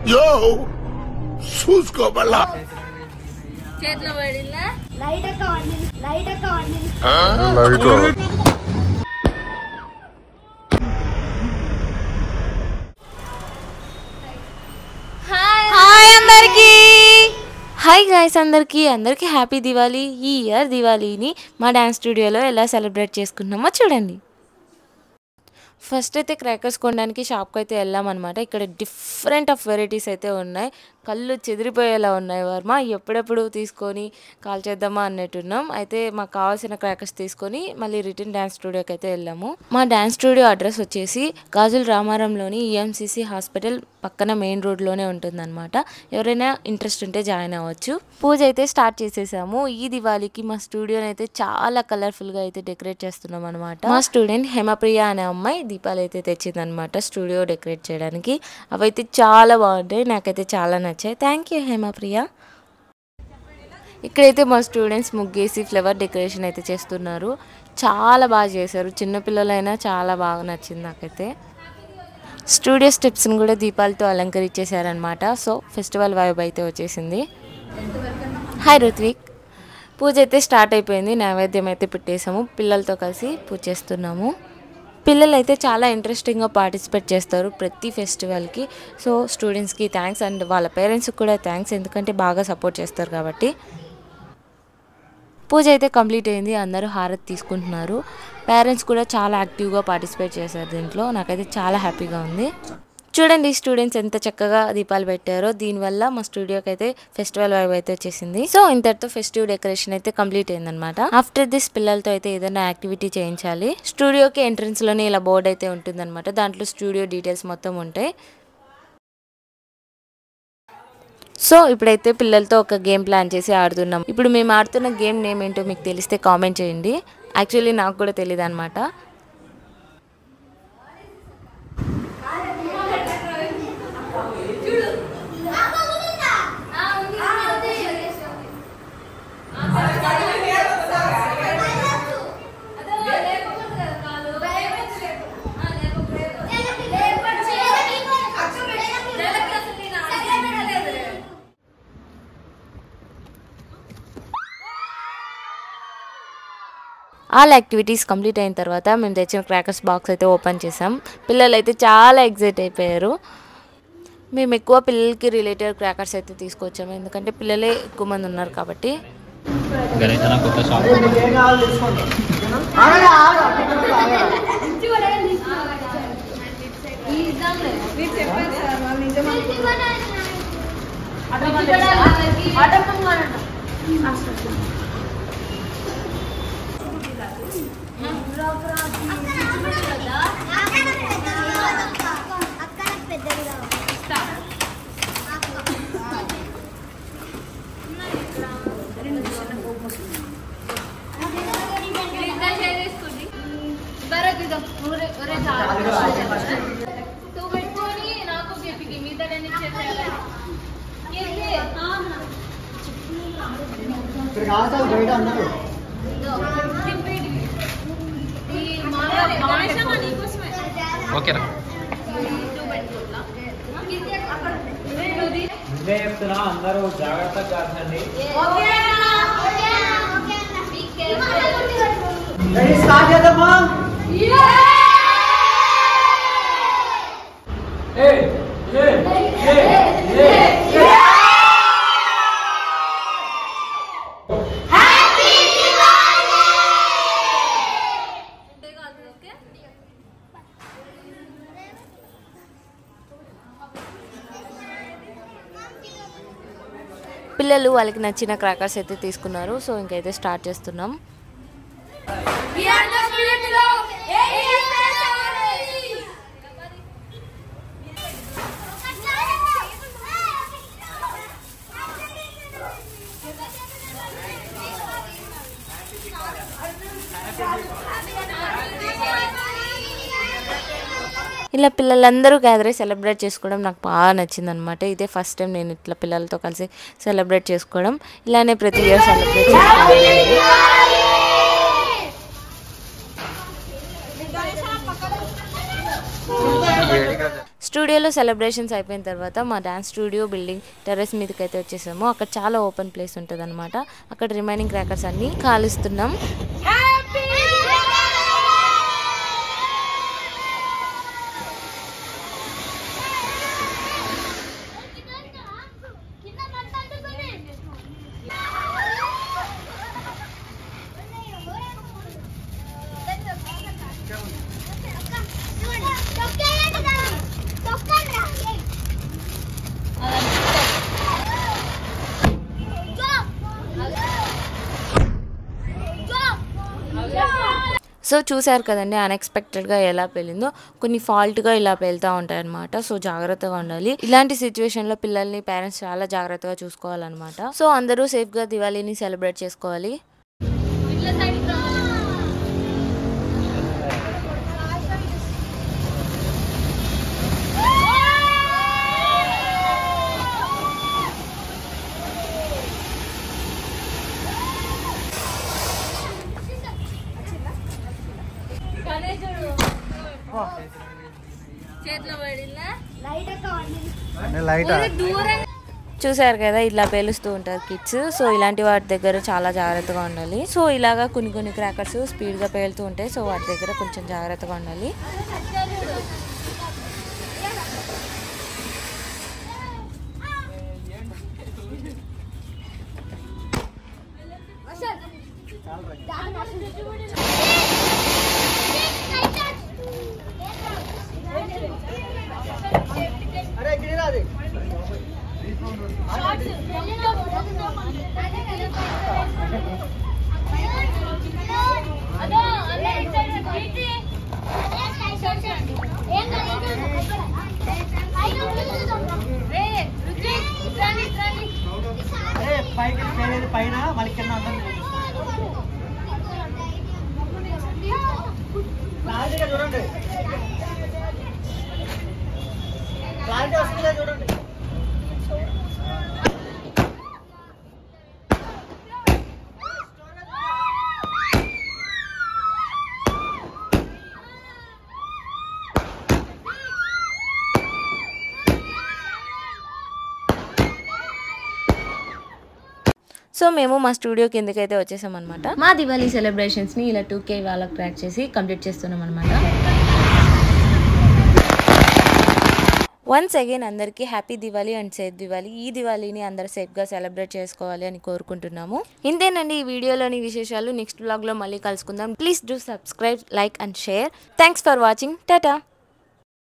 యో చూసుకోబల్లా చేతిలో పడిలా లైట్ అక్క హాయ్ గైస్ అందరికీ హ్యాపీ దివాళీ. ఈ ఇయర్ దివాళీని మా డ్యాన్స్ స్టూడియోలో ఎలా సెలబ్రేట్ చేసుకున్నామో చూడండి. ఫస్ట్ అయితే క్రాకర్స్ కొనడానికి షాప్కి అయితే వెళ్ళామన్నమాట. ఇక్కడ డిఫరెంట్ ఆఫ్ వెరైటీస్ అయితే ఉన్నాయి. కళ్ళు చెదిరిపోయేలా ఉన్నాయి. వర్మ ఎప్పుడెప్పుడు తీసుకొని కాల్ చేద్దామా అన్నట్టున్నాం. అయితే మాకు కావాల్సిన క్రాకర్స్ తీసుకొని మళ్ళీ రిటర్న్ డ్యాన్స్ స్టూడియోకి అయితే వెళ్ళాము. మా డ్యాన్స్ స్టూడియో అడ్రస్ వచ్చేసి గాజుల రామారంలోని ఈఎంసీసీ హాస్పిటల్ పక్కన మెయిన్ రోడ్లోనే ఉంటుందన్నమాట. ఎవరైనా ఇంట్రెస్ట్ ఉంటే జాయిన్ అవ్వచ్చు. పూజ అయితే స్టార్ట్ చేసేసాము. ఈ దివాళీకి మా స్టూడియోని అయితే చాలా కలర్ఫుల్గా అయితే డెకరేట్ చేస్తున్నాం అనమాట. మా స్టూడెంట్ హేమప్రియ అనే అమ్మాయి దీపాలు అయితే తెచ్చిందనమాట స్టూడియో డెకరేట్ చేయడానికి. అవైతే చాలా బాగుంటాయి, నాకైతే చాలా నచ్చాయి. Thank you Hemapriya. ఇక్కడైతే మా స్టూడెంట్స్ ముగ్గేసి ఫ్లవర్ డెకరేషన్ అయితే చేస్తున్నారు. చాలా బాగా చేశారు. చిన్నపిల్లలైనా చాలా బాగా నచ్చింది నాకైతే. స్టూడియో స్టెప్స్ని కూడా దీపాలతో అలంకరించేశారనమాట. సో ఫెస్టివల్ వైబ్ అయితే వచ్చేసింది. హాయ్ రుత్విక్. పూజ అయితే స్టార్ట్ అయిపోయింది. నైవేద్యం అయితే పెట్టేసాము. పిల్లలతో కలిసి పూజ చేస్తున్నాము. పిల్లలు అయితే చాలా ఇంట్రెస్టింగ్గా పార్టిసిపేట్ చేస్తారు ప్రతి ఫెస్టివల్కి. సో స్టూడెంట్స్కి థ్యాంక్స్ అండ్ వాళ్ళ పేరెంట్స్కి కూడా థ్యాంక్స్, ఎందుకంటే బాగా సపోర్ట్ చేస్తారు కాబట్టి. పూజ అయితే కంప్లీట్ అయింది. అందరూ హారతి తీసుకుంటున్నారు. పేరెంట్స్ కూడా చాలా యాక్టివ్గా పార్టిసిపేట్ చేశారు దీంట్లో. నాకైతే చాలా హ్యాపీగా ఉంది. చూడండి స్టూడెంట్స్ ఎంత చక్కగా దీపాలు పెట్టారో. దీనివల్ల మా స్టూడియోకి అయితే ఫెస్టివల్ వైబ్ అయితే వచ్చేసింది. సో ఇంతటితో ఫెస్టివ్ డెకరేషన్ అయితే కంప్లీట్ అయిందనమాట. ఆఫ్టర్ దిస్ పిల్లలతో అయితే ఏదైనా యాక్టివిటీ చేయించాలి. స్టూడియోకి ఎంట్రన్స్ లోనే ఇలా బోర్డు అయితే ఉంటుందన్నమాట. దాంట్లో స్టూడియో డీటెయిల్స్ మొత్తం ఉంటాయి. సో ఇప్పుడైతే పిల్లలతో ఒక గేమ్ ప్లాన్ చేసి ఆడుతున్నాం. ఇప్పుడు మేము ఆడుతున్న గేమ్ నేమ్ ఏంటో మీకు తెలిస్తే కామెంట్ చేయండి. యాక్చువల్లీ నాకు కూడా తెలియదు అనమాట. ఆల్ యాక్టివిటీస్ కంప్లీట్ అయిన తర్వాత మేము తెచ్చిన క్రాకర్స్ బాక్స్ అయితే ఓపెన్ చేసాం. పిల్లలు అయితే చాలా ఎగ్జైట్ అయిపోయారు. మేము ఎక్కువ పిల్లలకి రిలేటెడ్ క్రాకర్స్ అయితే తీసుకొచ్చాము, ఎందుకంటే పిల్లలే ఎక్కువ మంది ఉన్నారు కాబట్టి. ఓకేనా చెప్తున్నా, అందరూ జాగ్రత్తగా కాదండి. స్టార్ట్ చేద్దామా? పిల్లలు వాళ్ళకి నచ్చిన క్రాకర్స్ అయితే తీసుకున్నారు. సో ఇంకైతే స్టార్ట్ చేస్తున్నాం. ఇలా పిల్లలందరూ గ్యాదర్ అయ్యి సెలబ్రేట్ చేసుకోవడం నాకు బాగా నచ్చింది అనమాట. ఇదే ఫస్ట్ టైం నేను ఇట్లా పిల్లలతో కలిసి సెలబ్రేట్ చేసుకోవడం. ఇలానే ప్రతి ఇయర్ సెలబ్రేట్ చేసుకోవాలి. స్టూడియోలో సెలబ్రేషన్స్ అయిపోయిన తర్వాత మా డాన్స్ స్టూడియో బిల్డింగ్ టెర్రస్ మీదకి అయితే వచ్చేసాము. అక్కడ చాలా ఓపెన్ ప్లేస్ ఉంటుంది అనమాట. అక్కడ రిమైనింగ్ క్రాకర్స్ అన్నీ కాలుస్తున్నాం. సో చూసారు కదండి అన్ఎక్స్పెక్టెడ్గా ఎలా పేలిందో. కొన్ని ఫాల్ట్గా ఇలా పేలుతూ ఉంటాయి అనమాట. సో జాగ్రత్తగా ఉండాలి. ఇలాంటి సిచ్యువేషన్లో పిల్లల్ని పేరెంట్స్ చాలా జాగ్రత్తగా చూసుకోవాలన్నమాట. సో అందరూ సేఫ్గా దివాళీని సెలబ్రేట్ చేసుకోవాలి. చూసారు కదా ఇట్లా పేలుస్తూ ఉంటారు కిడ్స్. సో ఇలాంటి వాటి దగ్గర చాలా జాగ్రత్తగా ఉండాలి. సో ఇలాగా కొన్ని క్రాకర్స్ స్పీడ్గా పేలుతూ ఉంటాయి. సో వాటి దగ్గర కొంచెం జాగ్రత్తగా ఉండాలి. పైన వాళ్ళకి కింద చూడండి, క్లారిటీ వస్తుందా చూడండి. సో మేము మా స్టూడియో కిందకైతే వచ్చేసాం అనమాట. మా దివాళీ సెలబ్రేషన్స్ని ఇలా 2K వాళ్ళకి ట్రాక్ చేసి కంప్లీట్ చేస్తున్నాం అనమాట. వన్స్ అగైన్ అందరికీ happy Diwali and safe Diwali. ఈ దివాళీని అందరూ సేఫ్గా సెలబ్రేట్ చేసుకోవాలి అని కోరుకుంటున్నాము. ఇంతేనండి ఈ వీడియోలోని విశేషాలు. నెక్స్ట్ వ్లాగ్లో మళ్ళీ కలుసుకుందాం. Please do subscribe, like and share. Thanks for watching. Tata.